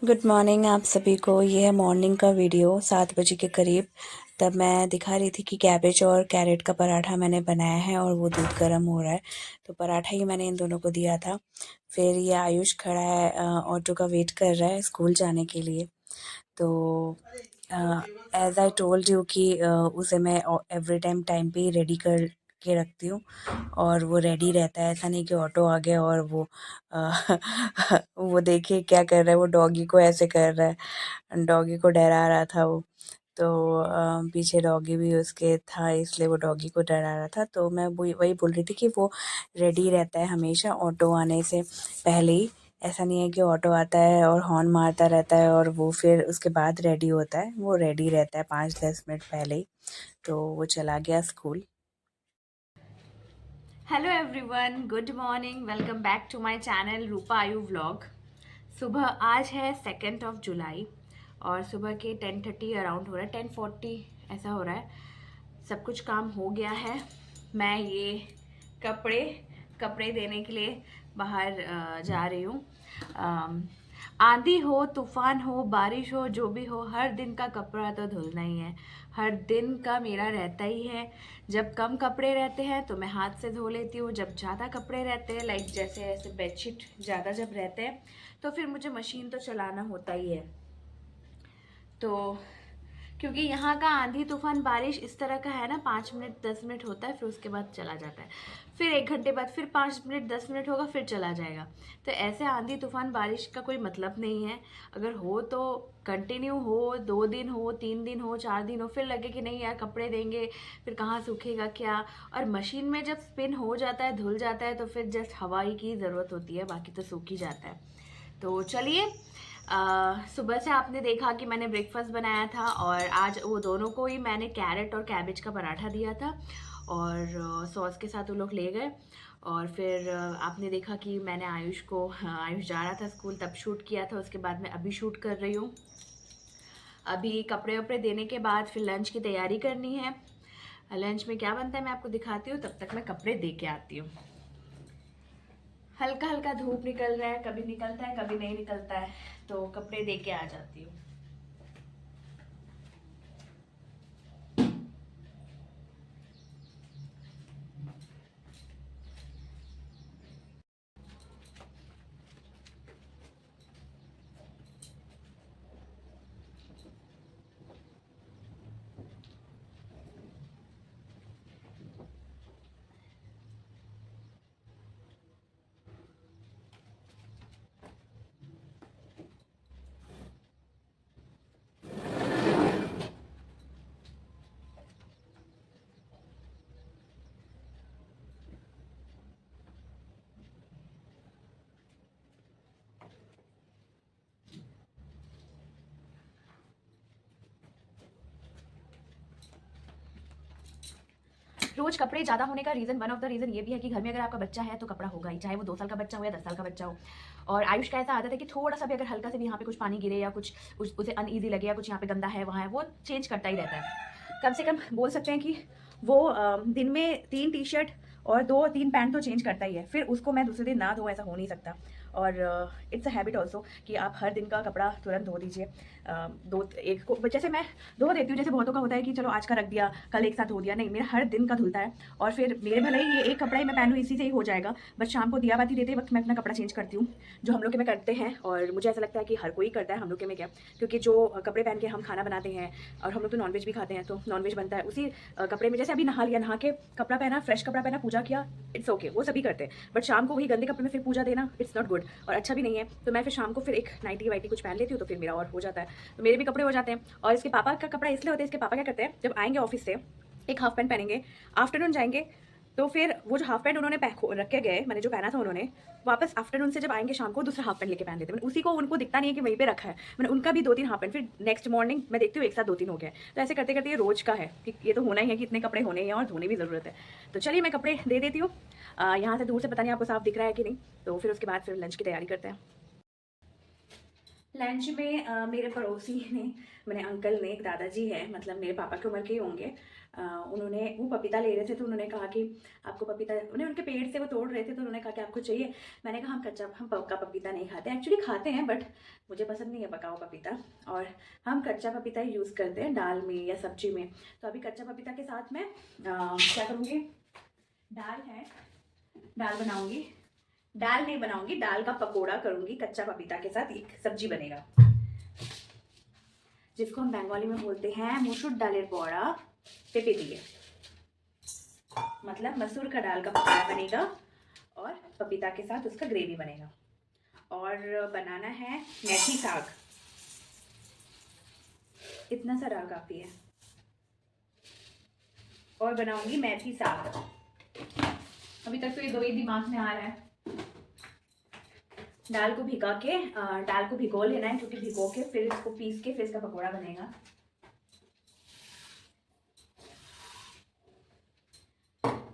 Good morning आप सभी को। ये है मॉर्निंग का वीडियो 7 बजे के करीब। तब मैं दिखा रही थी कि कैबेज और कैरेट का पराठा मैंने बनाया है और वो दूध गर्म हो रहा है, तो पराठा ही मैंने इन दोनों को दिया था। फिर ये आयुष खड़ा है, ऑटो का वेट कर रहा है स्कूल जाने के लिए। तो एज़ आई टोल्ड यू कि उसे मैं एवरी टाइम टाइम पे ही रेडी कर के रखती हूँ और वो रेडी रहता है। ऐसा नहीं कि ऑटो आ गया और वो अ, वो देखिए क्या कर रहा है, वो डॉगी को ऐसे कर रहा है, डॉगी को डरा रहा था वो। तो पीछे डॉगी भी उसके था, इसलिए वो डॉगी को डरा रहा था। तो मैं वही वही बोल रही थी कि वो रेडी रहता है हमेशा ऑटो आने से पहले ही। ऐसा नहीं है कि ऑटो आता है और हॉर्न मारता रहता है और वो फिर उसके बाद रेडी होता है। वो रेडी रहता है 5-10 मिनट पहले ही। तो वो चला गया school. Hello everyone, good morning. Welcome back to my channel Roopa Ayu vlog. सुबह आज है 2 जुलाई और सुबह के 10:30 अराउंड हो रहा है, 10:40 ऐसा हो रहा है। सब कुछ काम हो गया है। मैं ये कपड़े कपड़े देने के लिए बाहर जा रही हूँ। आंधी हो, तूफान हो, बारिश हो, जो भी हो, हर दिन का कपड़ा तो धुलना ही है। हर दिन का मेरा रहता ही है। जब कम कपड़े रहते हैं तो मैं हाथ से धो लेती हूँ। जब ज़्यादा कपड़े रहते हैं, लाइक जैसे ऐसे बेडशीट ज़्यादा जब रहते हैं, तो फिर मुझे मशीन तो चलाना होता ही है। तो क्योंकि यहाँ का आंधी तूफान बारिश इस तरह का है ना, 5 मिनट 10 मिनट होता है, फिर उसके बाद चला जाता है। फिर 1 घंटे बाद फिर 5 मिनट 10 मिनट होगा, फिर चला जाएगा। तो ऐसे आंधी तूफान बारिश का कोई मतलब नहीं है। अगर हो तो कंटिन्यू हो, 2 दिन हो, 3 दिन हो, 4 दिन हो, फिर लगे कि नहीं यार कपड़े देंगे, फिर कहाँ सूखेगा क्या। और मशीन में जब स्पिन हो जाता है, धुल जाता है, तो फिर जस्ट हवाई की ज़रूरत होती है, बाकी तो सूख ही जाता है। तो चलिए, सुबह से आपने देखा कि मैंने ब्रेकफास्ट बनाया था और आज वो दोनों को ही मैंने कैरेट और कैबेज का पराठा दिया था और सॉस के साथ वो लोग ले गए। और फिर आपने देखा कि मैंने आयुष को, आयुष जा रहा था स्कूल तब शूट किया था, उसके बाद मैं अभी शूट कर रही हूँ। अभी कपड़े वपड़े देने के बाद फिर लंच की तैयारी करनी है। लंच में क्या बनता है मैं आपको दिखाती हूँ, तब तक मैं कपड़े दे के आती हूँ। हल्का हल्का धूप निकल रहा है, कभी निकलता है कभी नहीं निकलता है, तो कपड़े दे के आ जाती हूँ। रोज कपड़े ज्यादा होने का reason, one of the reason ये भी है कि घर में अगर आपका बच्चा है तो कपड़ा होगा ही, चाहे वो 2 साल का बच्चा हो या 10 साल का बच्चा हो। और आयुष का ऐसा आदत है कि थोड़ा सा भी अगर हल्का से भी यहाँ पे कुछ पानी गिरे या कुछ उसे अनईजी लगे या कुछ यहाँ पे गंदा है वहाँ है, वो चेंज करता ही रहता है। कम से कम बोल सकते हैं कि वो दिन में 3 टी-शर्ट और 2-3 पैंट तो चेंज करता ही है। फिर उसको मैं दूसरे दिन ना धो, ऐसा हो नहीं सकता। और इट्स अ हैबिट ऑल्सो कि आप हर दिन का कपड़ा तुरंत धो दीजिए। दो एक को जैसे मैं धो देती हूँ, जैसे बहुतों का होता है कि चलो आज का रख दिया, कल एक साथ धो दिया। नहीं, मेरा हर दिन का धुलता है। और फिर मेरे भले ही ये एक कपड़ा ही मैं पहनूँ, इसी से ही हो जाएगा, बट शाम को दिया बाती देते वक्त मैं अपना कपड़ा चेंज करती हूँ, जो हम लोग के में करते हैं। और मुझे ऐसा लगता है कि हर कोई करता है हम लोग के में, क्या, क्योंकि जो कपड़े पहन के हम खाना बनाते हैं, और हम लोग तो नॉनवेज भी खाते हैं, तो नॉनवेज बनता है उसी कपड़े में। जैसे अभी नहा लिया, नहा के कपड़ा पहना, फ्रेश कपड़ा पहना, पूजा किया, इट्स ओके, वो सभी करते हैं। बट शाम को वही गंदे कपड़े में फिर पूजा देना, इट्स नॉट गुड और अच्छा भी नहीं है। तो मैं फिर शाम को फिर एक नाइटी वाइटी कुछ पहन लेती हूँ, तो फिर मेरा और हो जाता है, तो मेरे भी कपड़े हो जाते हैं। और इसके पापा का कपड़ा इसलिए होता है, इसके पापा क्या करते हैं, जब आएंगे ऑफिस से एक हाफ पैंट पहनेंगे, आफ्टरनून जाएंगे, तो फिर वो जो हाफ पैंट उन्होंने रख के गए, मैंने जो पहना था, उन्होंने वापस आफ्टरनून से जब आएंगे शाम को दूसरा हाफ पैंट लेके पहन लेते हैं। मैंने उसी को, उनको दिखता नहीं है कि वहीं पे रखा है, मैंने उनका भी 2-3 हाफ पैंट, फिर नेक्स्ट मॉर्निंग मैं देखती हूँ एक साथ 2-3 हो गया। तो ऐसे करते करते ये रोज का है कि ये तो होना ही है कि इतने कपड़े होने ही हैं और धोने भी ज़रूरत है। तो चलिए मैं कपड़े दे देती हूँ। यहाँ से दूर से पता नहीं आपको साफ दिख रहा है कि नहीं, तो फिर उसके बाद फिर लंच की तैयारी करते हैं। लंच में मेरे पड़ोसी ने, मैंने अंकल ने, एक दादाजी है, मतलब मेरे पापा की उम्र के ही होंगे, उन्होंने वो पपीता ले रहे थे तो उन्होंने कहा कि आपको पपीता, उन्हें उनके पेड़ से वो तोड़ रहे थे तो उन्होंने कहा कि आपको चाहिए। मैंने कहा हम पक्का पपीता नहीं खाते, एक्चुअली खाते हैं बट मुझे पसंद नहीं है पका हुआ पपीता, और हम कच्चा पपीता ही यूज़ करते हैं दाल में या सब्जी में। तो अभी कच्चा पपीता के साथ मैं क्या करूँगी, दाल है, दाल बनाऊँगी, दाल नहीं बनाऊँगी, दाल का पकौड़ा करूँगी कच्चा पपीता के साथ, एक सब्जी बनेगा जिसको हम बंगाली में बोलते हैं मुसुर डालेर बड़ा पेपे दिए, मतलब मसूर का दाल का पकौड़ा बनेगा और पपीता के साथ उसका ग्रेवी बनेगा। और बनाना है मेथी साग, इतना सा दाल काफ़ी है। और बनाऊंगी मेथी साग, अभी तक तो ये दो ही दिमाग में आ रहा है। दाल को भिगा के, दाल को भिगो लेना है, क्योंकि भिगो के फिर इसको पीस के फिर इसका पकौड़ा बनेगा।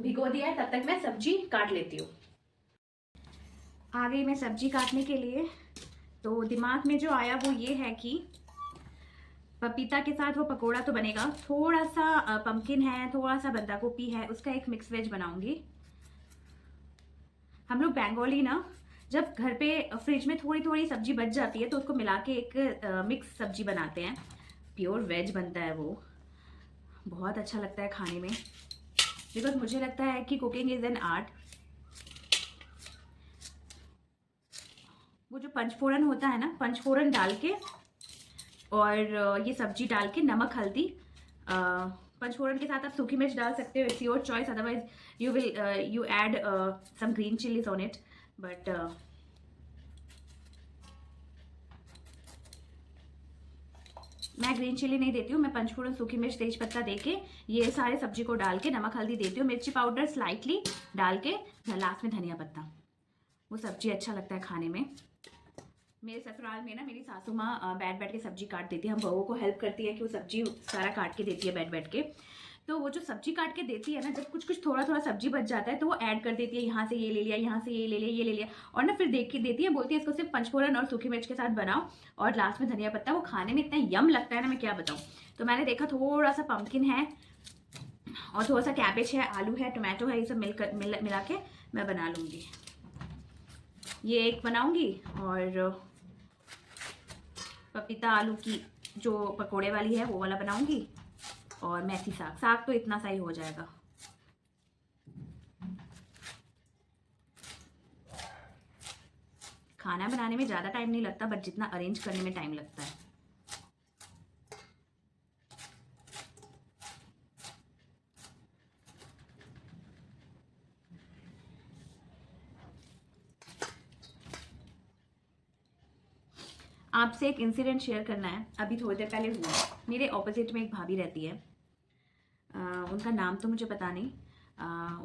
भिगो दिया है, तब तक मैं सब्जी काट लेती हूँ। आ गई मैं सब्जी काटने के लिए। तो दिमाग में जो आया वो ये है कि पपीता के साथ वो पकोड़ा तो बनेगा, थोड़ा सा पम्पकिन है, थोड़ा सा बंदा गोभी है, उसका एक मिक्स वेज बनाऊंगी। हम लोग बंगाली ना, जब घर पे फ्रिज में थोड़ी थोड़ी सब्जी बच जाती है तो उसको मिला के एक मिक्स सब्जी बनाते हैं, प्योर वेज बनता है वो, बहुत अच्छा लगता है खाने में, बिकॉज मुझे लगता है कि कुकिंग इज़ एन आर्ट। वो जो पंचफोरन होता है ना, पंचफोरन डाल के और ये सब्जी डाल के, नमक हल्दी, पंचफोरन के साथ आप सूखी मिर्च डाल सकते हो, it's your choice, otherwise you add some green chillies on it, but मैं ग्रीन चिली नहीं देती हूँ, मैं पंचफोरन, सूखी मिर्च, तेज पत्ता देके ये सारे सब्जी को डाल के नमक हल्दी देती हूँ, मिर्ची पाउडर स्लाइटली डाल के, लास्ट में धनिया पत्ता। वो सब्जी अच्छा लगता है खाने में। मेरे ससुराल में ना मेरी सासू माँ बैठ बैठ के सब्जी काट देती है, हम बहू को हेल्प करती है कि वो सब्जी सारा काट के देती है बैठ बैठ के। तो वो जो सब्जी काट के देती है ना, जब कुछ कुछ थोड़ा थोड़ा सब्जी बच जाता है तो वो ऐड कर देती है, यहाँ से ये ले लिया, यहाँ से ये ले लिया, ये ले लिया, और ना फिर देख के देती है, बोलती है इसको सिर्फ पंचफोरन और सूखी मिर्च के साथ बनाओ और लास्ट में धनिया पत्ता। वो खाने में इतना यम लगता है ना, मैं क्या बताऊँ। तो मैंने देखा थोड़ा सा पम्पकिन है और थोड़ा सा कैबेज है, आलू है, टोमेटो है, ये सब मिला के मैं बना लूँगी। ये एक बनाऊँगी, और पपीता आलू की जो पकोड़े वाली है वो वाला बनाऊंगी, और मेथी साग, साग तो इतना सा ही हो जाएगा। खाना बनाने में ज़्यादा टाइम नहीं लगता, बट जितना अरेंज करने में टाइम लगता है। आपसे एक इंसिडेंट शेयर करना है, अभी थोड़ी देर पहले हुआ। मेरे ऑपोजिट में एक भाभी रहती है, उनका नाम तो मुझे पता नहीं,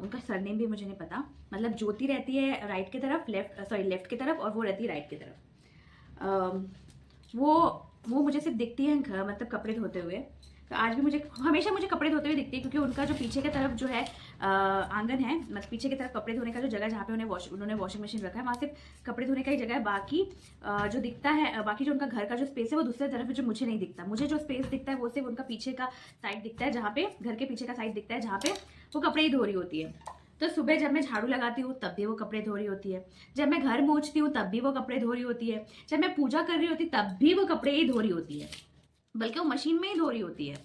उनका सरनेम भी मुझे नहीं पता, मतलब ज्योति रहती है राइट की तरफ, लेफ्ट की तरफ, और वो रहती है राइट की तरफ। वो मुझे सिर्फ दिखती है मतलब कपड़े धोते हुए। तो आज भी हमेशा मुझे कपड़े धोते हुए दिखती है, क्योंकि उनका जो पीछे की तरफ जो है आंगन है, मतलब पीछे की तरफ कपड़े धोने का जो जगह, जहाँ पे उन्होंने वॉशिंग मशीन रखा है, वहाँ सिर्फ कपड़े धोने का ही जगह है। बाकी जो दिखता है, बाकी जो उनका घर का जो स्पेस है वो दूसरे तरफ है, जो मुझे नहीं दिखता। मुझे जो स्पेस दिखता है वो सिर्फ उनका पीछे का साइड दिखता है, जहाँ पे घर के पीछे का साइड दिखता है, जहाँ पे वो कपड़े ही धो रही होती है। तो सुबह जब मैं झाड़ू लगाती हूँ तब भी वो कपड़े धो रही होती है, जब मैं घर पोंछती हूँ तब भी वो कपड़े धो रही होती है, जब मैं पूजा कर रही होती तब भी वो कपड़े ही धो रही होती है, बल्कि वो मशीन में ही धो रही होती है।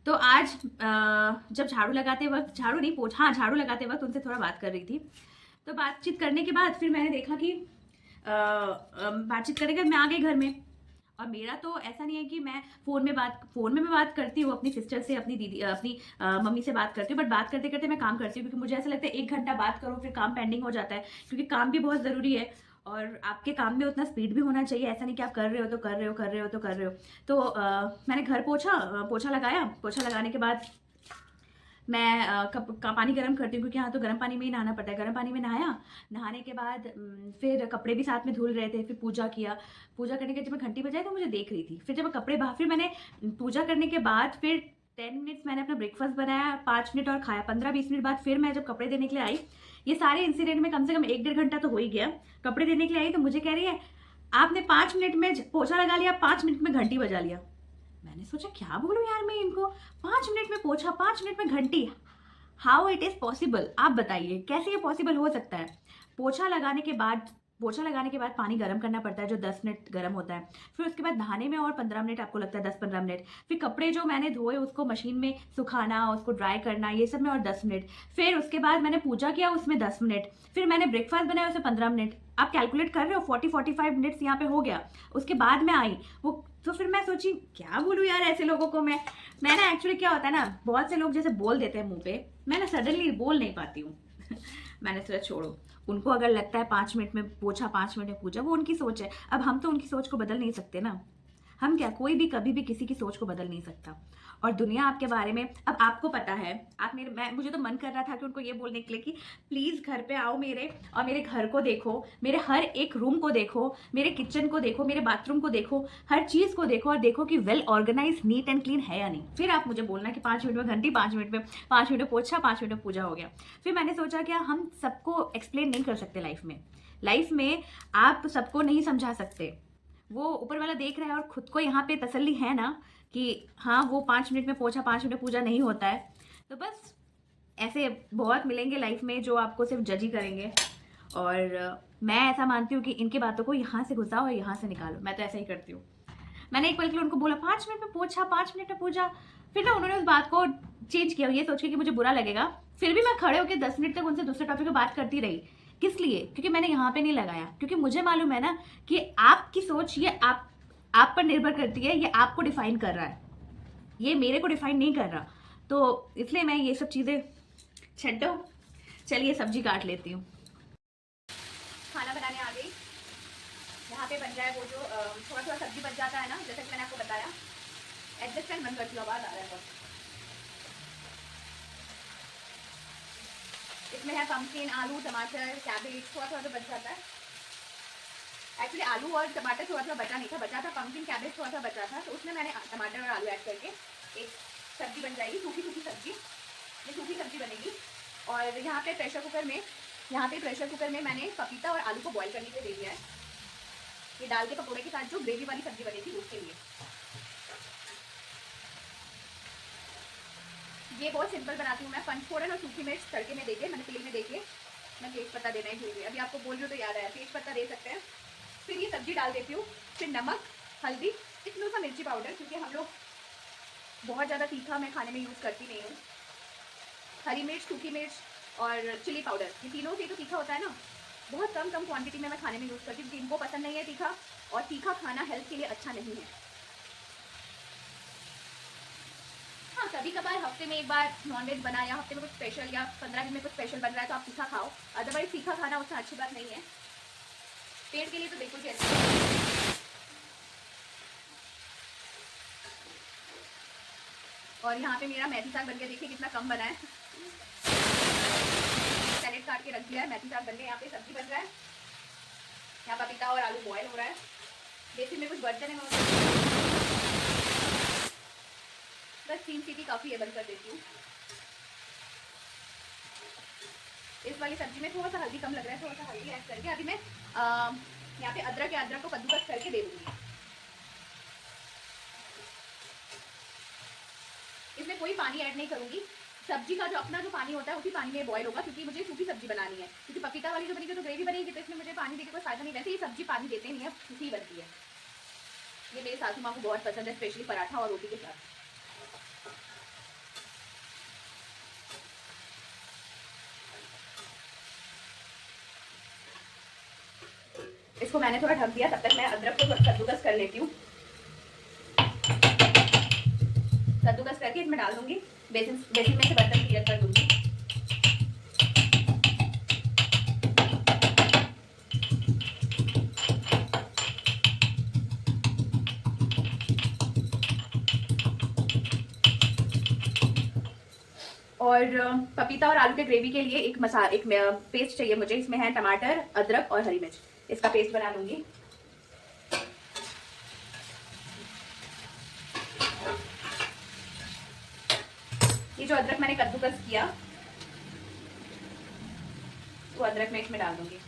तो आज जब झाड़ू लगाते वक्त, झाड़ू लगाते वक्त उनसे थोड़ा बात कर रही थी। तो बातचीत करने के बाद फिर मैंने देखा कि बातचीत करने के बाद मैं आ गई घर में। और मेरा तो ऐसा नहीं है कि मैं फ़ोन में मैं बात करती हूँ अपनी सिस्टर से, अपनी दीदी, अपनी मम्मी से बात करती हूँ, बट बात करते करते मैं काम करती हूँ, क्योंकि मुझे ऐसा लगता है 1 घंटा बात करो फिर काम पेंडिंग हो जाता है, क्योंकि काम भी बहुत ज़रूरी है और आपके काम में उतना स्पीड भी होना चाहिए। ऐसा नहीं कि आप कर रहे हो। तो मैंने घर पोछा लगाया। पोछा लगाने के बाद मैं पानी गर्म करती हूँ, क्योंकि यहाँ तो गर्म पानी में ही नहाना पड़ता है। गर्म पानी में नहाने के बाद फिर कपड़े भी साथ में धुल रहे थे। फिर पूजा किया। पूजा करने के जब मैं घंटी बजाई तो मुझे देख रही थी। फिर जब फिर मैंने पूजा करने के बाद फिर 10 मिनट्स मैंने अपना ब्रेकफास्ट बनाया, 5 मिनट और खाया। 15-20 मिनट बाद फिर मैं जब कपड़े देने के लिए आई, ये सारे इंसिडेंट में कम से कम 1-1.5 घंटा तो हो ही गया। कपड़े देने के लिए आई तो मुझे कह रही है, आपने 5 मिनट में पोछा लगा लिया, 5 मिनट में घंटी बजा लिया। मैंने सोचा क्या बोलूँ यार मैं इनको, 5 मिनट में पोछा, 5 मिनट में घंटी, हाउ इट इज़ पॉसिबल? आप बताइए कैसे ये पॉसिबल हो सकता है? पोछा लगाने के बाद पोछा लगाने के बाद पानी गर्म करना पड़ता है जो 10 मिनट गर्म होता है, फिर उसके बाद नहाने में और 15 मिनट आपको लगता है, 10-15 मिनट, फिर कपड़े जो मैंने धोए उसको मशीन में सुखाना, उसको ड्राई करना, ये सब में और 10 मिनट, फिर उसके बाद मैंने पूजा किया उसमें 10 मिनट, फिर मैंने ब्रेकफास्ट बनाया उसमें 15 मिनट। आप कैलकुलेट कर रहे हो, 40-45 मिनट्स यहाँ पे हो गया। उसके बाद मैं आई वो, तो फिर मैं सोची क्या बोलूँ यार ऐसे लोगों को मैं ना एक्चुअली क्या होता है ना, बहुत से लोग जैसे बोल देते हैं मुंह पे, मैं ना सडनली बोल नहीं पाती हूँ। मैंने सोचा छोड़ो, उनको अगर लगता है 5 मिनट में पोछा 5 मिनट में पूजा, वो उनकी सोच है। अब हम तो उनकी सोच को बदल नहीं सकते ना। हम क्या, कोई भी कभी भी किसी की सोच को बदल नहीं सकता। और दुनिया आपके बारे में, अब आपको पता है, आप मुझे तो मन कर रहा था कि उनको ये बोलने के लिए कि प्लीज़ घर पे आओ मेरे, और मेरे घर को देखो, मेरे हर एक रूम को देखो, मेरे किचन को देखो, मेरे बाथरूम को देखो, हर चीज़ को देखो, और देखो कि well organise, neat and clean है या नहीं। फिर आप मुझे बोलना कि 5 मिनट में घंटी, 5 मिनट में पोछा, 5 मिनट में पूजा हो गया। फिर मैंने सोचा क्या, हम सबको एक्सप्लेन नहीं कर सकते लाइफ में आप सबको नहीं समझा सकते। वो ऊपर वाला देख रहा है, और खुद को यहाँ पे तसल्ली है ना कि हाँ वो 5 मिनट में पोछा 5 मिनट में पूजा नहीं होता है। तो बस ऐसे बहुत मिलेंगे लाइफ में जो आपको सिर्फ जज ही करेंगे, और मैं ऐसा मानती हूँ कि इनकी बातों को यहाँ से घुसाओ और यहाँ से निकालो। मैं तो ऐसा ही करती हूँ। मैंने एक पल के लिए उनको बोला 5 मिनट में पोछा, 5 मिनट में पूजा, फिर ना उन्होंने उस बात को चेंज किया, ये सोच के कि मुझे बुरा लगेगा। फिर भी मैं खड़े होकर 10 मिनट तक उनसे दूसरे टॉपिक पे बात करती रही। किस लिए? क्योंकि मैंने यहाँ पे नहीं लगाया, क्योंकि मुझे मालूम है ना कि आपकी सोच ये आप पर निर्भर करती है, ये आपको डिफाइन कर रहा है, ये मेरे को डिफाइन नहीं कर रहा। तो इसलिए मैं ये सब चीज़ें छड्डो। चलिए सब्जी काट लेती हूँ। खाना बनाने आ गई। यहाँ पे बन जाए वो जो थोड़ा थोड़ा सब्जी बच जाता है ना, जैसे कि मैंने आपको बताया, एडजस्टमेंट बंद करती हूँ, आवाज़ आ रहा है बहुत। इसमें है पम्पकिन, आलू, टमाटर, कैबेज, थोड़ा थोड़ा तो बच जाता है। एक्चुअली आलू और टमाटर थोड़ा थोड़ा बचा नहीं था, बचा था पम्पकिन, कैबेज थोड़ा सा बचा था, तो उसमें मैंने टमाटर और आलू ऐड करके एक सब्जी बन जाएगी, सूखी सूखी सब्जी। ये सूखी सब्जी बनेगी। और यहाँ पे प्रेशर कुकर में मैंने पपीता और आलू को बॉईल करने के लिए दे दिया है। ये दाल के पकौड़े के साथ जो ग्रेवी वाली सब्जी बनेगी उसके लिए। ये बहुत सिंपल बनाती हूँ मैं, पंचफोड़न और सूखी मिर्च तड़के में देके, मैंने तेल में देके, मैं तेज पत्ता देना ही भूल गई, अभी आपको बोल रही हूँ तो याद आया, तेज पत्ता दे सकते हैं। फिर ये सब्जी डाल देती हूँ, फिर नमक, हल्दी, इतना सा मिर्ची पाउडर, क्योंकि हम लोग बहुत ज़्यादा तीखा मैं खाने में यूज़ करती नहीं हूँ। हरी मिर्च, सूखी मिर्च और चिली पाउडर, ये तीनों से तो तीखा होता है ना, बहुत कम क्वांटिटी में मैं खाने में यूज़ करती हूँ, क्योंकि इनको पसंद नहीं है तीखा, और तीखा खाना हेल्थ के लिए अच्छा नहीं है। हाँ, कभी कभार हफ्ते में एक बार नॉनवेज बना, या हफ्ते में कुछ स्पेशल, या 15 दिन में कुछ स्पेशल बन रहा है तो आप तीखा खाओ, अदरवाइज तीखा खाना उतना अच्छी बात नहीं है, पेट के लिए तो बिल्कुल भी अच्छी बात नहीं है। और यहाँ पे मेरा मेथी साग बन के देखिए कितना कम बना है। सैलेड काट के रख दिया है, मेथी साग बन के यहाँ पे सब्जी बन रहा है, यहाँ पपीता और आलू बॉयल हो रहा है। बेसिक में कुछ बर्तन है, मैं बस 3 सीटी काफ़ी है, बंद कर देती हूँ। इस वाली सब्जी में थोड़ा सा हल्दी कम लग रहा है, थोड़ा सा हल्दी ऐड करके अभी मैं यहाँ पे अदरक को कद्दूकस करके दे दूँगी। इसमें कोई पानी ऐड नहीं करूँगी, सब्जी का जो अपना जो पानी होता है उसी पानी में बॉयल होगा, क्योंकि मुझे सूखी सब्जी बनानी है, क्योंकि पपीता वाली जो बनेगी तो ग्रेवी बनेगी, तो इसमें मुझे पानी देके कोई फायदा नहीं। वैसे ही सब्जी पानी देते नहीं है, सूखी बनती है। ये मेरी सासू माँ को बहुत पसंद है, स्पेशली पराठा और रोटी के साथ। इसको मैंने थोड़ा ढक दिया, तब तक मैं अदरक को थोड़ा कद्दूकस कर लेती हूँ। कद्दूकस करके इसमें डाल दूंगी, बेसिन में से बर्तन क्लियर कर दूंगी। और पपीता और आलू के ग्रेवी के लिए एक पेस्ट चाहिए मुझे, इसमें है टमाटर, अदरक और हरी मिर्च, इसका पेस्ट बना लूंगी। ये जो अदरक मैंने कद्दूकस किया वो अदरक मैं इसमें डाल दूंगी।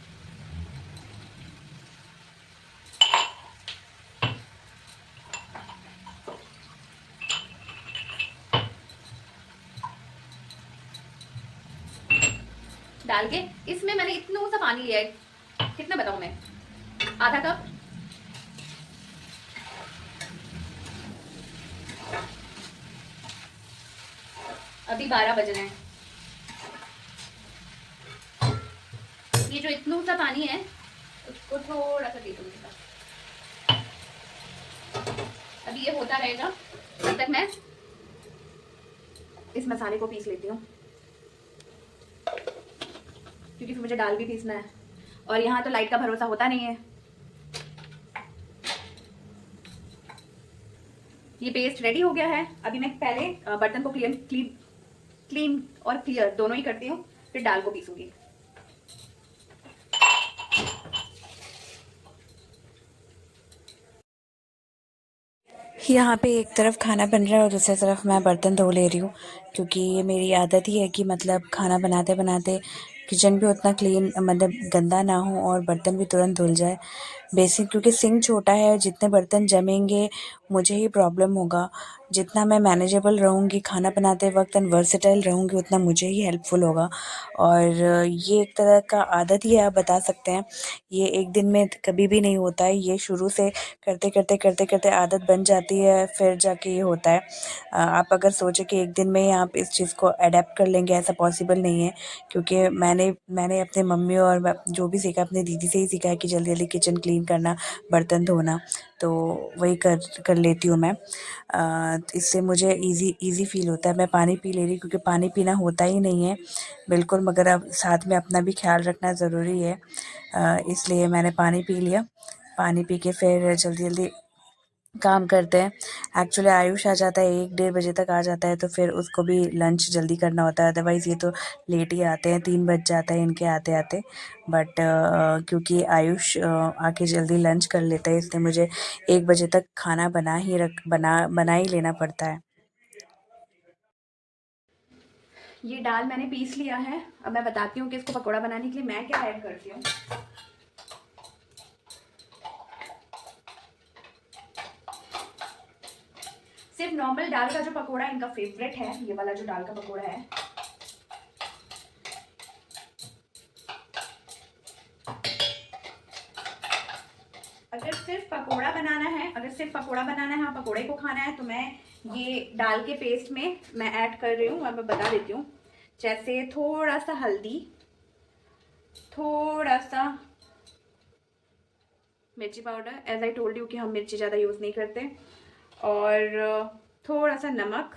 डाल के इसमें मैंने इतना सा पानी लिया है, कितना बताऊं मैं, आधा कप। अभी 12 बज रहे हैं। ये जो इतना सा पानी है उसको थोड़ा सा दे दूंगी। अभी ये होता रहेगा, तब तक मैं इस मसाले को पीस लेती हूँ, क्योंकि फिर मुझे दाल भी पीसना है और यहाँ तो लाइट का भरोसा होता नहीं है। ये पेस्ट रेडी हो गया है। अभी मैं पहले बर्तन को क्लीन और क्लियर दोनों ही करती हूँ, फिर दाल को पीसूंगी। यहाँ पे एक तरफ खाना बन रहा है और दूसरी तरफ मैं बर्तन धो ले रही हूँ, क्योंकि ये मेरी आदत ही है कि मतलब खाना बनाते बनाते किचन भी उतना क्लीन मतलब गंदा ना हो और बर्तन भी तुरंत धुल जाए। बेसिक क्योंकि सिंक छोटा है, जितने बर्तन जमेंगे मुझे ही प्रॉब्लम होगा। जितना मैं मैनेजेबल रहूँगी खाना बनाते वक्त एंड वर्सेटाइल रहूँगी उतना मुझे ही हेल्पफुल होगा। और ये एक तरह का आदत ही है, आप बता सकते हैं। ये एक दिन में कभी भी नहीं होता है, ये शुरू से करते आदत बन जाती है, फिर जाके ये होता है। आप अगर सोचें कि एक दिन में ही आप इस चीज़ को अडेप्ट कर लेंगे, ऐसा पॉसिबल नहीं है। क्योंकि मैंने अपने मम्मी और जो भी सीखा अपनी दीदी से ही सीखा है कि जल्दी जल्दी किचन क्लीन करना, बर्तन धोना, तो वही कर लेती हूँ मैं। इससे मुझे इजी फील होता है। मैं पानी पी ले रही क्योंकि पानी पीना होता ही नहीं है बिल्कुल, मगर अब साथ में अपना भी ख्याल रखना ज़रूरी है। इसलिए मैंने पानी पी लिया। पानी पी के फिर जल्दी जल्दी काम करते हैं। एक्चुअली आयुष आ जाता है 1 डेढ़ बजे तक आ जाता है, तो फिर उसको भी लंच जल्दी करना होता है, अदरवाइज़ ये तो लेट ही आते हैं, 3 बज जाता है इनके आते आते। बट क्योंकि आयुष आके जल्दी लंच कर लेता है, इसलिए मुझे 1 बजे तक खाना बना ही लेना पड़ता है। ये दाल मैंने पीस लिया है। अब मैं बताती हूँ कि इसको पकौड़ा बनाने के लिए मैं क्या ऐड करती हूँ। सिर्फ नॉर्मल दाल का जो पकोड़ा इनका फेवरेट है, ये वाला जो दाल का पकोड़ा है। अगर सिर्फ पकोड़ा बनाना है, हाँ पकोड़े को खाना है, तो मैं ये दाल के पेस्ट में मैं ऐड कर रही हूँ। अब मैं बता देती हूँ, जैसे थोड़ा सा हल्दी, थोड़ा सा मिर्ची powder, as I told you कि हम मिर्ची ज़्यादा यूज़ नहीं करते, और थोड़ा सा नमक,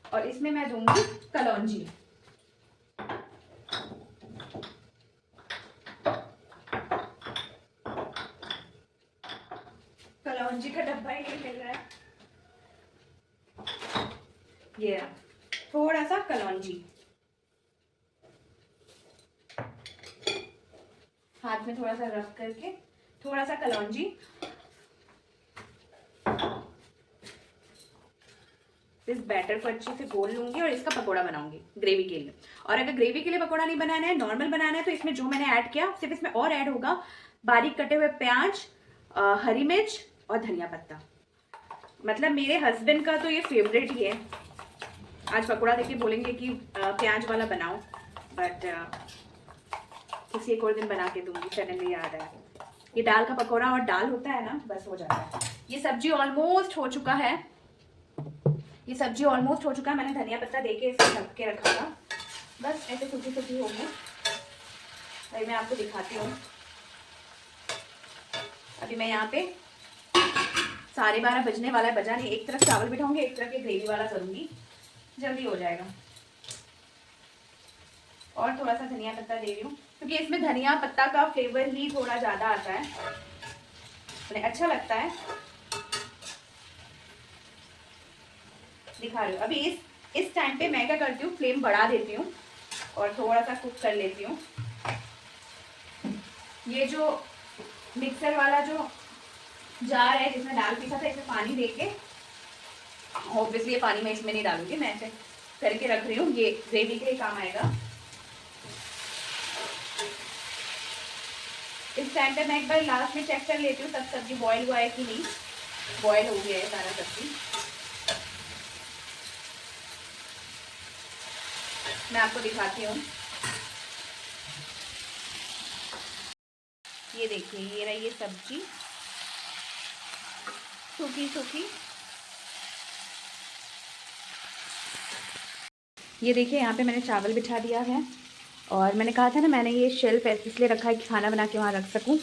और इसमें मैं दूंगी कलौंजी। कलौंजी का डब्बा ही नहीं मिल रहा है, ये थोड़ा सा कलौंजी हाथ में थोड़ा सा रब करके, थोड़ा सा कलौंजी। इस बैटर को अच्छे से घोल लूंगी और इसका पकोड़ा बनाऊंगी ग्रेवी के लिए। और अगर ग्रेवी के लिए पकोड़ा नहीं बनाना है, नॉर्मल बनाना है, तो इसमें जो मैंने ऐड किया सिर्फ इसमें और ऐड होगा बारीक कटे हुए प्याज, हरी मिर्च और धनिया पत्ता। मतलब मेरे हस्बैंड का तो ये फेवरेट ही है। आज पकोड़ा देखिए बोलेंगे कि प्याज वाला बनाओ, बट किसी एक और दिन बना के दूंगी, सडनली याद है। ये दाल का पकोड़ा और दाल होता है ना, बस हो जाता है। ये सब्जी ऑलमोस्ट हो चुका है, मैंने धनिया पत्ता देके इसे ढक के रखा था, बस ऐसे सूखी सूखी होगी। अभी मैं आपको दिखाती हूँ। अभी मैं यहाँ पे 12:30 बजने वाला है, बजा नहीं। एक तरफ चावल बिठाऊंगी, एक तरफ ये ग्रेवी वाला करूंगी, जल्दी हो जाएगा। और थोड़ा सा धनिया पत्ता दे रही हूँ, क्योंकि इसमें धनिया पत्ता का फ्लेवर ही थोड़ा ज़्यादा आता है, अच्छा लगता है। दिखा रही हूँ। अभी इस टाइम पे मैं क्या करती हूँ, फ्लेम बढ़ा देती हूँ और थोड़ा सा कुक कर लेती हूँ। ये जो मिक्सर वाला जो जार है जिसमें दाल पीसा था, इसमें पानी देके, ऑब्वियसली ये पानी मैं इसमें नहीं डालूंगी, मैं ऐसे करके रख रही हूँ, ये ग्रेवी के लिए काम आएगा। इस टाइम पे मैं एक बार लास्ट में चेक कर लेती हूँ सब सब्जी बॉयल हुआ है कि नहीं। बॉयल हो गया है सारा सब्जी। मैं आपको दिखाती हूँ। ये देखिए, ये रही ये सब्जी सूखी सूखी। ये देखिए यहाँ पे मैंने चावल बिठा दिया है, और मैंने कहा था ना मैंने ये शेल्फ इसलिए रखा है कि खाना बना के वहाँ रख सकूँ।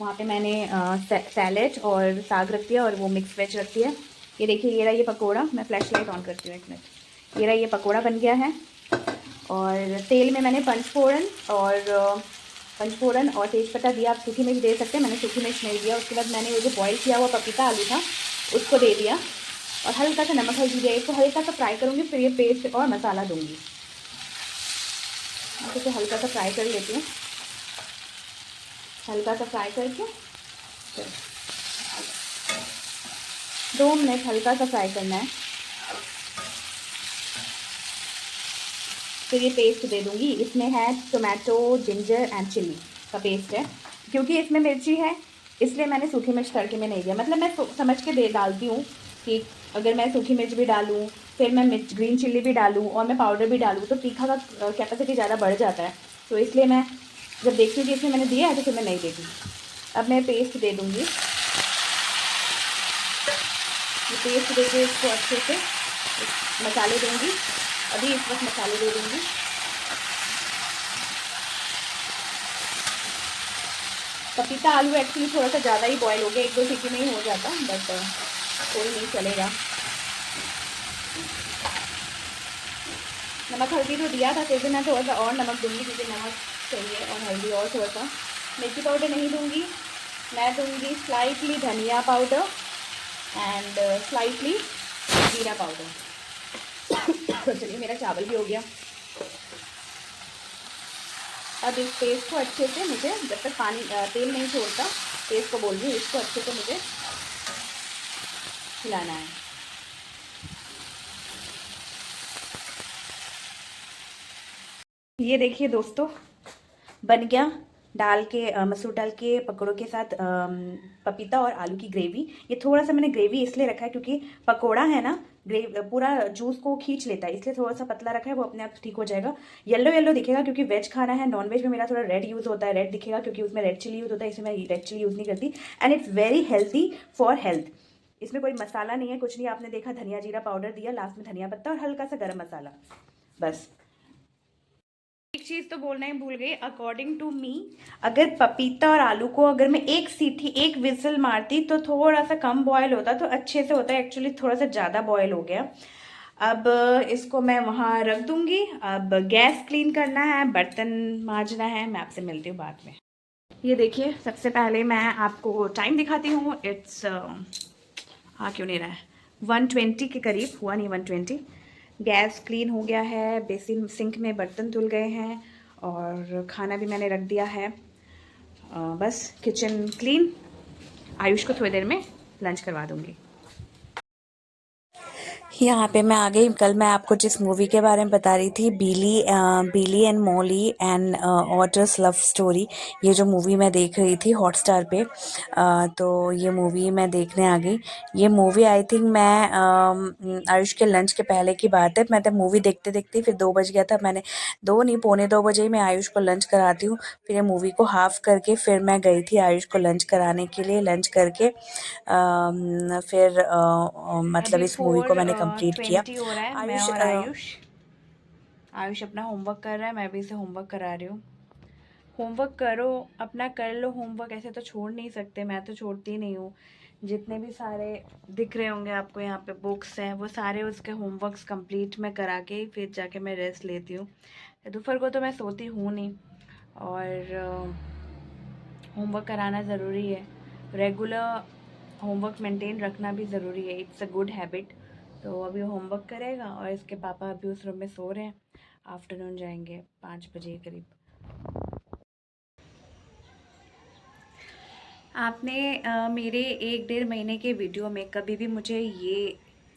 वहाँ पे मैंने सैलेड और साग रख दिया और वो मिक्स वेज रख दिया। ये देखिए ये रहा ये पकोड़ा, मैं फ्लैश लाइट ऑन करती हूँ 1 मिनट। ये रहा ये पकोड़ा बन गया है, और तेल में मैंने पंचफोड़न और तेज़पत्ता दिया। आप सूखी मिर्च दे सकते हैं, मैंने सूखी मिर्च नहीं दिया। उसके बाद मैंने वो जो बॉईल किया हुआ पपीता आलू था उसको दे दिया, और हल्का सा नमक हल्दी दिया। इसको हल्का सा फ्राई करूँगी, फिर ये पेस्ट और मसाला दूँगी। इसे हल्का सा फ्राई कर लेती हूँ, हल्का सा फ्राई करके 2 मिनट हल्का सा फ्राई करना है। फिर ये पेस्ट दे दूँगी। इसमें है टोमेटो, जिंजर एंड चिली का पेस्ट है। क्योंकि इसमें मिर्ची है इसलिए मैंने सूखी मिर्च तड़के में नहीं दिया। मतलब मैं समझ के डालती हूँ कि अगर मैं सूखी मिर्च भी डालूँ, फिर मैं ग्रीन चिल्ली भी डालूँ और मैं पाउडर भी डालूँ तो तीखा का कैपेसिटी ज़्यादा बढ़ जाता है। तो इसलिए मैं जब देखती हूँ कि इसमें मैंने दिया है तो फिर मैं नहीं देती। अब मैं पेस्ट दे दूँगी। ये पेस्ट दे के इसको अच्छे से मसाले दूँगी। अभी इस वक्त मसाले दे दूँगी। पपीता आलू एक्चुअली थोड़ा सा ज़्यादा ही बॉयल हो गया, 1-2 सीटी में ही हो जाता, बट कोई नहीं चलेगा। नमक हल्दी तो दिया था, फिर भी मैं थोड़ा सा और नमक दूँगी क्योंकि नमक चाहिए, और हल्दी और थोड़ा सा। मिर्ची पाउडर नहीं दूँगी, मैं दूँगी स्लाइटली धनिया पाउडर एंड स्लाइटली जीरा पाउडर। तो चलिए मेरा चावल भी हो गया। अब इस पेस्ट को अच्छे से मुझे, जब तक तेल नहीं छोड़ता, पेस्ट को बोल रही हूँ, इसको अच्छे से मुझे हिलाना है। ये देखिए दोस्तों बन गया मसूर दाल के पकौड़ों के साथ पपीता और आलू की ग्रेवी। ये थोड़ा सा मैंने ग्रेवी इसलिए रखा है क्योंकि पकोड़ा है ना, पूरा जूस को खींच लेता है, इसलिए थोड़ा सा पतला रखा है, वो अपने आप ठीक हो जाएगा। येलो येलो दिखेगा क्योंकि वेज खाना है। नॉन वेज में मेरा थोड़ा रेड यूज़ होता है, रेड दिखेगा क्योंकि उसमें रेड चिली यूज़ होता है, इसमें मैं रेड चिली यूज़ नहीं करती। And it's very healthy for health. इसमें कोई मसाला नहीं है, कुछ नहीं। आपने देखा धनिया जीरा पाउडर दिया, लास्ट में धनिया पत्ता और हल्का सा गर्म मसाला, बस। एक चीज़ तो बोलना ही भूल गई, अकॉर्डिंग टू मी अगर पपीता और आलू को अगर मैं एक विसल मारती तो थोड़ा सा कम बॉयल होता तो अच्छे से होता है। एक्चुअली थोड़ा सा ज़्यादा बॉयल हो गया। अब इसको मैं वहाँ रख दूँगी। अब गैस क्लीन करना है, बर्तन मांजना है। मैं आपसे मिलती हूँ बाद में। ये देखिए सबसे पहले मैं आपको टाइम दिखाती हूँ। इट्स हाँ क्यों नहीं रहा है, 1:20 के करीब हुआ, नहीं 1:20। गैस क्लीन हो गया है, बेसिन सिंक में बर्तन धुल गए हैं, और खाना भी मैंने रख दिया है। बस किचन क्लीन। आयुष को थोड़ी देर में लंच करवा दूँगी। यहाँ पे मैं आ गई। कल मैं आपको जिस मूवी के बारे में बता रही थी, Billy and Molly and otters love story, ये जो मूवी मैं देख रही थी हॉटस्टार पे, तो ये मूवी मैं देखने आ गई। ये मूवी आई थिंक मैं आयुष के लंच के पहले की बात है। मैं तब मूवी देखते देखते फिर 2 बज गया था। मैंने 2 नहीं, पौने 2 बजे ही मैं आयुष को लंच कराती हूँ। फिर ये मूवी को हाफ करके फिर मैं गई थी आयुष को लंच कराने के लिए। लंच करके फिर मतलब अभी इस मूवी को मैंने कंप्लीट किया। 4:20 हो रहा है। मैं आयुष और आयुष अपना होमवर्क कर रहा है, मैं भी इसे होमवर्क करा रही हूँ। होमवर्क करो, अपना कर लो होमवर्क, ऐसे तो छोड़ नहीं सकते। मैं तो छोड़ती नहीं हूँ। जितने भी सारे दिख रहे होंगे आपको यहाँ पे बुक्स हैं, वो सारे उसके होमवर्क्स कंप्लीट मैं करा के ही फिर जाके मैं रेस्ट लेती हूँ। दोपहर को तो मैं सोती हूँ नहीं, और होमवर्क कराना ज़रूरी है। रेगुलर होमवर्क मेंटेन रखना भी ज़रूरी है, इट्स अ गुड हैबिट। तो अभी होमवर्क करेगा, और इसके पापा अभी उस रूम में सो रहे हैं। आफ्टरनून जाएंगे 5 बजे करीब। आपने मेरे 1-1.5 महीने के वीडियो में कभी भी मुझे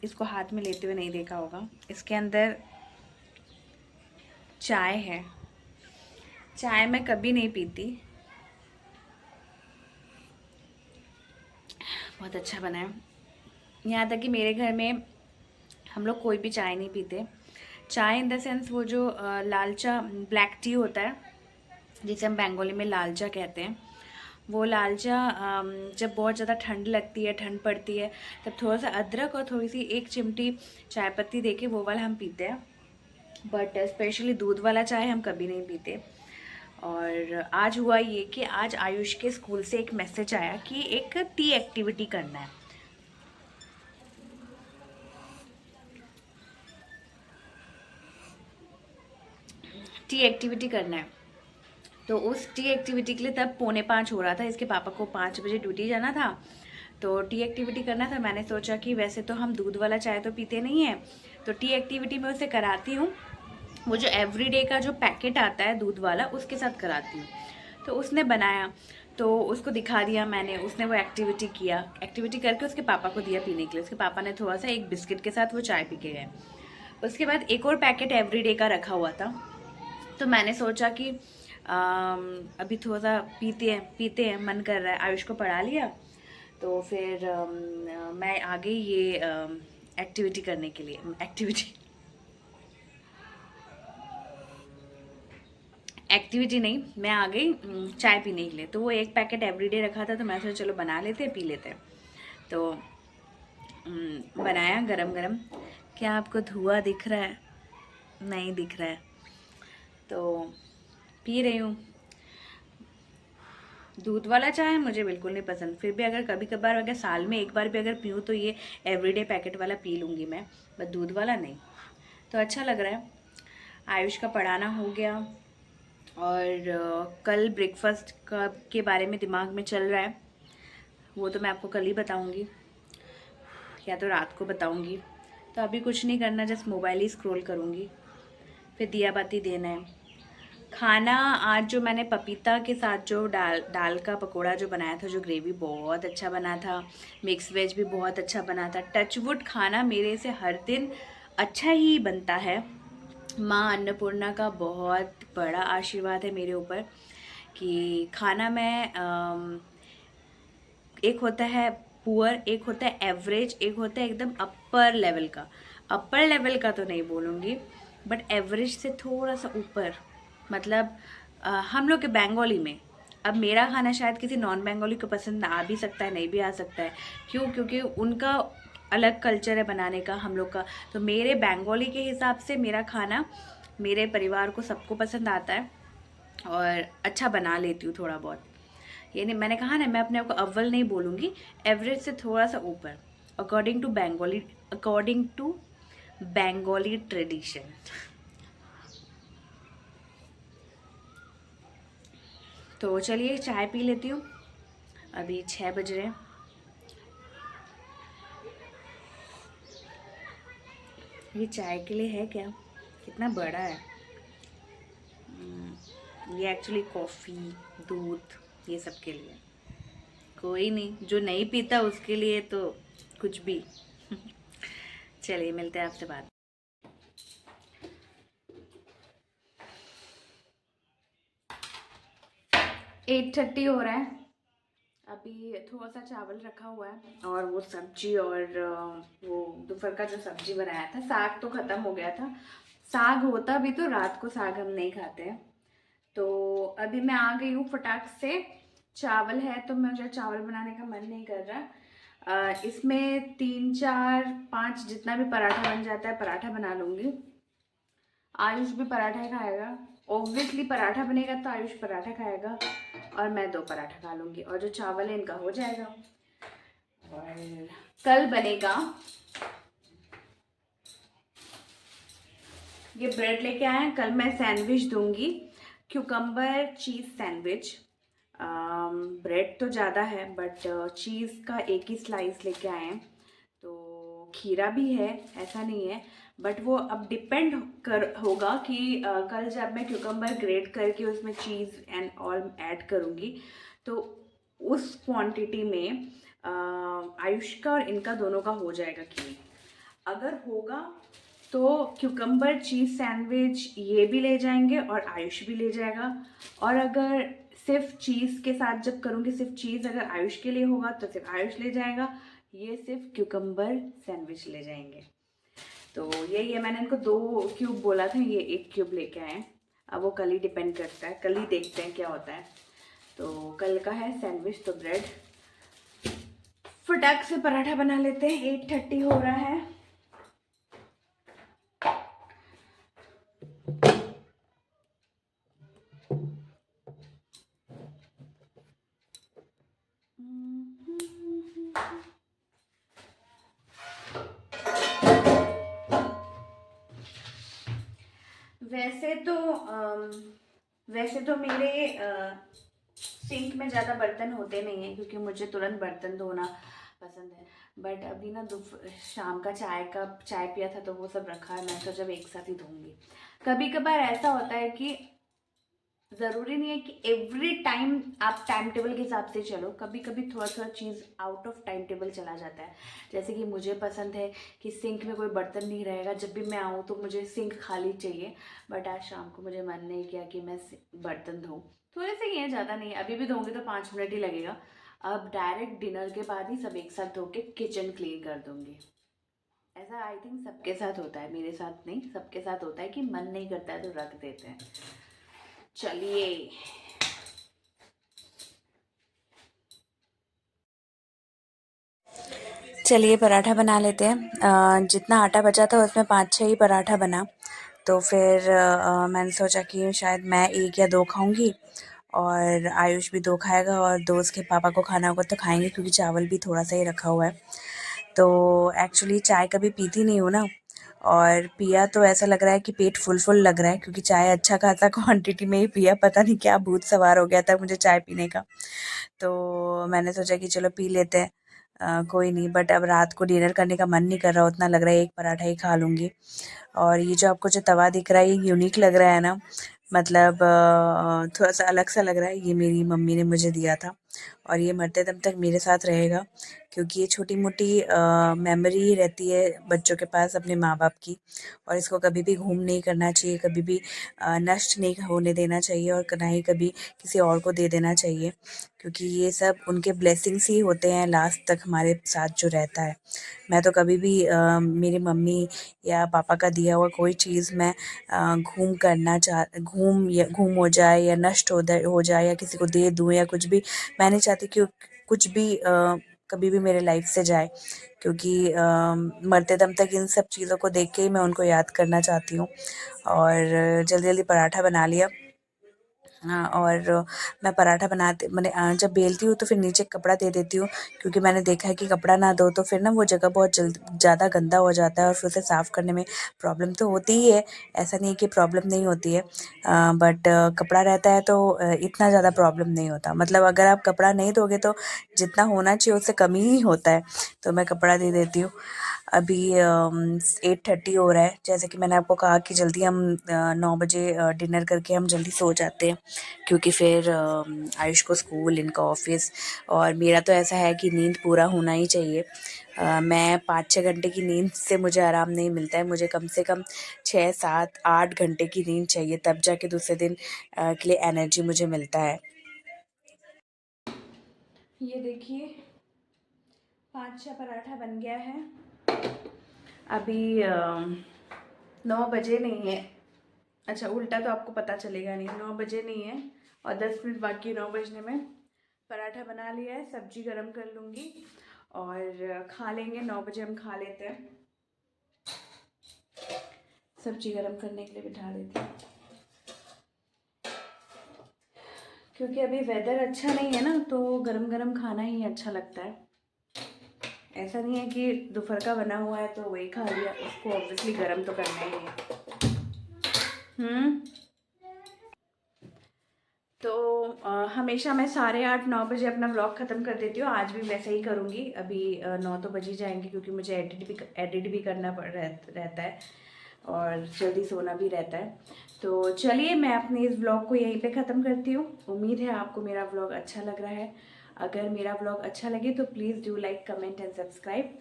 इसको हाथ में लेते हुए नहीं देखा होगा। इसके अंदर चाय है। चाय मैं कभी नहीं पीती। बहुत अच्छा बना है। यहाँ तक कि मेरे घर में हम लोग कोई भी चाय नहीं पीते। चाय इन द सेंस वो जो लाल चाय, ब्लैक टी होता है, जिसे हम बंगाली में लाल चाय कहते हैं, वो लाल चाय जब बहुत ज़्यादा ठंड लगती है, ठंड पड़ती है, तब थोड़ा सा अदरक और थोड़ी सी 1 चिमटी चाय पत्ती देके वो वाला हम पीते हैं। बट स्पेशली दूध वाला चाय हम कभी नहीं पीते। और आज हुआ ये कि आज आयुष के स्कूल से एक मैसेज आया कि एक टी एक्टिविटी करना है। टी एक्टिविटी करना है, तो उस टी एक्टिविटी के लिए तब 4:45 हो रहा था। इसके पापा को 5 बजे ड्यूटी जाना था, तो टी एक्टिविटी करना था। मैंने सोचा कि वैसे तो हम दूध वाला चाय तो पीते नहीं हैं, तो टी एक्टिविटी मैं उसे कराती हूँ। वो जो एवरीडे का जो पैकेट आता है दूध वाला, उसके साथ कराती हूँ। तो उसने बनाया, तो उसको दिखा दिया मैंने। उसने वो एक्टिविटी किया, एक्टिविटी करके उसके पापा को दिया पीने के लिए। उसके पापा ने थोड़ा सा एक बिस्किट के साथ वो चाय पी के गए। उसके बाद एक और पैकेट एवरीडे का रखा हुआ था, तो मैंने सोचा कि अभी थोड़ा सा पीते हैं, मन कर रहा है। आयुष को पढ़ा लिया, तो फिर मैं आ गई ये एक्टिविटी करने के लिए। एक्टिविटी नहीं, मैं आ गई चाय पीने के लिए। तो वो एक पैकेट एवरीडे रखा था, तो मैं सोचा चलो बना लेते हैं, पी लेते हैं। तो बनाया गरम गरम। क्या आपको धुआं दिख रहा है? नहीं दिख रहा है। तो पी रही हूँ। दूध वाला चाय मुझे बिल्कुल नहीं पसंद, फिर भी अगर कभी कभार अगर साल में एक बार भी अगर पीऊँ तो ये एवरीडे पैकेट वाला पी लूँगी मैं, बस दूध वाला नहीं। तो अच्छा लग रहा है। आयुष का पढ़ाना हो गया, और कल ब्रेकफास्ट का के बारे में दिमाग में चल रहा है। वो तो मैं आपको कल ही बताऊँगी, या तो रात को बताऊँगी। तो अभी कुछ नहीं करना, जस्ट मोबाइल ही स्क्रॉल करूँगी। फिर दिया बाती देना है। खाना आज जो मैंने पपीता के साथ जो दाल का पकोड़ा जो बनाया था, जो ग्रेवी बहुत अच्छा बना था। मिक्स वेज भी बहुत अच्छा बना था। टचवुड खाना मेरे से हर दिन अच्छा ही बनता है। माँ अन्नपूर्णा का बहुत बड़ा आशीर्वाद है मेरे ऊपर कि खाना में एक होता है पुअर, एक होता है एवरेज, एक होता है एकदम अपर लेवल का। अपर लेवल का तो नहीं बोलूँगी, बट एवरेज से थोड़ा सा ऊपर। मतलब हम लोग के बंगाली में, अब मेरा खाना शायद किसी नॉन बंगाली को पसंद आ भी सकता है, नहीं भी आ सकता है। क्यों? क्योंकि उनका अलग कल्चर है बनाने का, हम लोग का। तो मेरे बंगाली के हिसाब से मेरा खाना मेरे परिवार को सबको पसंद आता है, और अच्छा बना लेती हूँ थोड़ा बहुत। ये नहीं, मैंने कहा ना, मैं अपने आप को अव्वल नहीं बोलूँगी, एवरेज से थोड़ा सा ऊपर, अकॉर्डिंग टू बंगाली ट्रेडिशन। तो चलिए चाय पी लेती हूँ। अभी 6 बज रहे हैं। ये चाय के लिए है क्या? कितना बड़ा है। ये एक्चुअली कॉफ़ी, दूध, ये सब के लिए। कोई नहीं, जो नहीं पीता उसके लिए तो कुछ भी। चलिए मिलते हैं आपसे बाद। 8:30 हो रहा है। अभी थोड़ा सा चावल रखा हुआ है, और वो सब्जी, और वो दोपहर का जो सब्जी बनाया था। साग तो ख़त्म हो गया था। साग होता भी तो रात को साग हम नहीं खाते हैं। तो अभी मैं आ गई हूँ फटाक से। चावल है तो मुझे चावल बनाने का मन नहीं कर रहा। इसमें 3 4 5 जितना भी पराठा बन जाता है पराठा बना लूँगी। आयुष भी पराठा ही खाएगा। ऑब्वियसली पराठा बनेगा तो आयुष पराठा खाएगा, और मैं 2 पराठा खा लूँगी, और जो चावल है इनका हो जाएगा। और कल बनेगा, ये ब्रेड लेके आए हैं, कल मैं सैंडविच दूंगी, क्यूकम्बर चीज़ सैंडविच। ब्रेड तो ज़्यादा है, बट चीज़ का एक ही स्लाइस लेके आए हैं। तो खीरा भी है, ऐसा नहीं है, बट वो अब डिपेंड होगा कि कल जब मैं क्यूकम्बर ग्रेट करके उसमें चीज़ एंड ऑल ऐड करूँगी, तो उस क्वांटिटी में आयुष का और इनका दोनों का हो जाएगा कि नहीं। अगर होगा तो क्यूकम्बर चीज़ सैंडविच ये भी ले जाएंगे और आयुष भी ले जाएगा। और अगर सिर्फ चीज़ के साथ जब करूँगी, सिर्फ चीज़ अगर आयुष के लिए होगा तो सिर्फ आयुष ले जाएगा, ये सिर्फ क्यूकम्बर सैंडविच ले जाएंगे। तो यही है, मैंने इनको 2 क्यूब बोला था, ये 1 क्यूब लेके आए हैं। अब वो कल ही डिपेंड करता है, कल ही देखते हैं क्या होता है। तो कल का है सैंडविच, तो ब्रेड फटाक से पराठा बना लेते हैं। 8:30 हो रहा है। वैसे तो वैसे तो मेरे सिंक में ज़्यादा बर्तन होते नहीं हैं क्योंकि मुझे तुरंत बर्तन धोना पसंद है। बट अभी ना शाम का चाय पिया था तो वो सब रखा है, मैं तो जब एक साथ ही धोऊंगी। कभी कभार ऐसा होता है कि ज़रूरी नहीं है कि एवरी टाइम आप टाइम टेबल के हिसाब से चलो, कभी कभी थोड़ा थोड़ा चीज़ आउट ऑफ टाइम टेबल चला जाता है। जैसे कि मुझे पसंद है कि सिंक में कोई बर्तन नहीं रहेगा, जब भी मैं आऊँ तो मुझे सिंक खाली चाहिए। बट आज शाम को मुझे मन नहीं किया कि मैं बर्तन धोऊँ। थोड़े से ही हैं, ज़्यादा नहीं, अभी भी धोऊंगी तो 5 मिनट ही लगेगा। अब डायरेक्ट डिनर के बाद ही सब एक साथ धो के किचन क्लीन कर दूँगी। ऐसा आई थिंक सबके साथ होता है, मेरे साथ नहीं, सबके साथ होता है कि मन नहीं करता है तो रख देते हैं। चलिए, चलिए पराठा बना लेते हैं। जितना आटा बचा था उसमें 5-6 ही पराठा बना, तो फिर मैंने सोचा कि शायद मैं 1 या 2 खाऊंगी और आयुष भी 2 खाएगा और 2 उसके पापा को खाना होगा तो खाएंगे, क्योंकि चावल भी थोड़ा सा ही रखा हुआ है। तो एक्चुअली चाय कभी पीती नहीं हूँ ना, और पिया तो ऐसा लग रहा है कि पेट फुल लग रहा है, क्योंकि चाय अच्छा खासा क्वांटिटी में ही पिया। पता नहीं क्या भूत सवार हो गया था मुझे चाय पीने का, तो मैंने सोचा कि चलो पी लेते हैं। कोई नहीं, बट अब रात को डिनर करने का मन नहीं कर रहा उतना, लग रहा है 1 पराठा ही खा लूँगी। और ये जो आपको जो तवा दिख रहा है ये यूनिक लग रहा है ना, मतलब थोड़ा सा अलग सा लग रहा है। ये मेरी मम्मी ने मुझे दिया था और ये मरते दम तक मेरे साथ रहेगा, क्योंकि ये छोटी मोटी मेमोरी रहती है बच्चों के पास अपने माँ बाप की, और इसको कभी भी घूम नहीं करना चाहिए, कभी भी नष्ट नहीं होने देना चाहिए, और ना ही कभी किसी और को दे देना चाहिए, क्योंकि ये सब उनके ब्लेसिंग्स ही होते हैं लास्ट तक हमारे साथ जो रहता है। मैं तो कभी भी मेरी मम्मी या पापा का दिया हुआ कोई चीज़ मैं घूम हो जाए या नष्ट हो जाए या किसी को दे दूँ या कुछ भी, मैं नहीं चाहती कि कुछ भी कभी भी मेरे लाइफ से जाए, क्योंकि मरते दम तक इन सब चीज़ों को देख के ही मैं उनको याद करना चाहती हूँ। और जल्दी जल्दी पराठा बना लिया। हाँ, और मैं पराठा बनाते मैंने जब बेलती हूँ तो फिर नीचे कपड़ा दे देती हूँ, क्योंकि मैंने देखा है कि कपड़ा ना दो तो फिर ना वो जगह बहुत ज़्यादा गंदा हो जाता है और फिर उसे साफ़ करने में प्रॉब्लम तो होती ही है। ऐसा नहीं है कि प्रॉब्लम नहीं होती है, बट कपड़ा रहता है तो इतना ज़्यादा प्रॉब्लम नहीं होता। मतलब अगर आप कपड़ा नहीं धोगे तो जितना होना चाहिए उससे कम ही होता है, तो मैं कपड़ा दे देती हूँ। अभी 8:30 हो रहा है, जैसे कि मैंने आपको कहा कि जल्दी हम 9 बजे डिनर करके हम जल्दी सो जाते हैं, क्योंकि फिर आयुष को स्कूल, इनका ऑफिस, और मेरा तो ऐसा है कि नींद पूरा होना ही चाहिए। मैं 5-6 घंटे की नींद से मुझे आराम नहीं मिलता है, मुझे कम से कम 6-7-8 घंटे की नींद चाहिए, तब जाके दूसरे दिन के लिए एनर्जी मुझे मिलता है। ये देखिए 5-6 पराठा बन गया है। अभी 9 बजे नहीं है, अच्छा उल्टा तो आपको पता चलेगा नहीं, 9 बजे नहीं है और 10 मिनट बाकी 9 बजने में। पराठा बना लिया है, सब्जी गरम कर लूँगी और खा लेंगे। 9 बजे हम खा लेते हैं। सब्जी गरम करने के लिए बिठा देती हूँ, क्योंकि अभी वेदर अच्छा नहीं है ना, तो गरम गरम खाना ही अच्छा लगता है। ऐसा नहीं है कि दोपहर का बना हुआ है तो वही खा लिया, उसको ऑब्वियसली गरम तो करना ही है। तो हमेशा मैं 8:30-9 बजे अपना व्लॉग ख़त्म कर देती हूँ, आज भी वैसे ही करूँगी। अभी 9 तो बज ही जाएंगे, क्योंकि मुझे एडिट भी करना रहता है और जल्दी सोना भी रहता है। तो चलिए मैं अपने इस व्लॉग को यहीं पे ख़त्म करती हूँ। उम्मीद है आपको मेरा व्लॉग अच्छा लग रहा है। अगर मेरा व्लॉग अच्छा लगे तो please do like, comment and subscribe.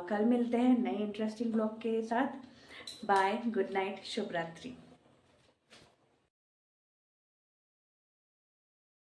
कल मिलते हैं नए इंटरेस्टिंग व्लॉग के साथ। बाय, गुड नाइट, शुभ रात्रि।